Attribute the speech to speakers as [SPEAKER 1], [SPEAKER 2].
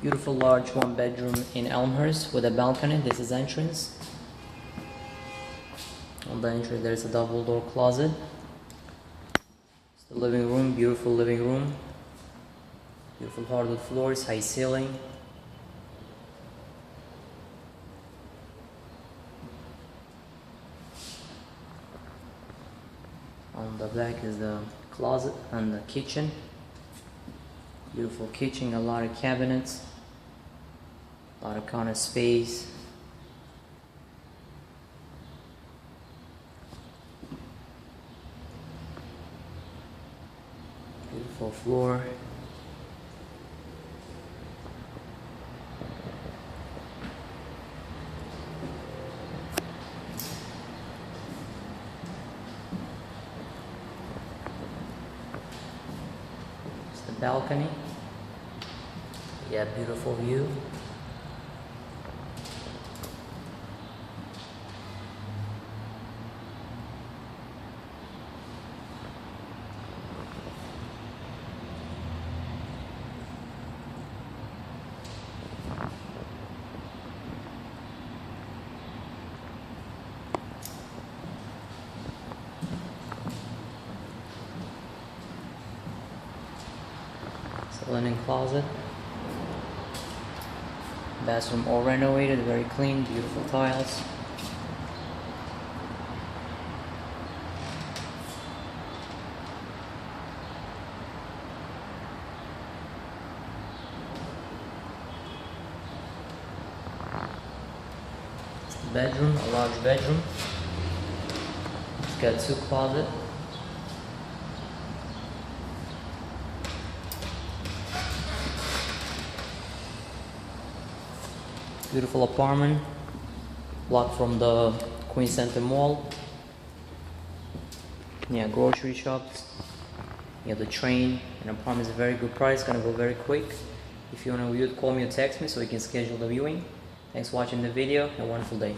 [SPEAKER 1] Beautiful large one bedroom in Elmhurst with a balcony. This is entrance. On the entrance there is a double door closet. It's the living room, beautiful living room. Beautiful hardwood floors, high ceiling. On the back is the closet and the kitchen. Beautiful kitchen, a lot of cabinets, a lot of counter space. Beautiful floor. It's the balcony. Yeah, beautiful view. It's a linen closet. Bathroom all renovated, very clean, beautiful tiles. It's the bedroom, a large bedroom. It's got 2 closets. Beautiful apartment, block from the Queen Center Mall. Yeah, grocery shops. Yeah, the train. An apartment is a very good price, gonna go very quick. If you wanna view it, call me or text me so we can schedule the viewing. Thanks for watching the video. Have a wonderful day.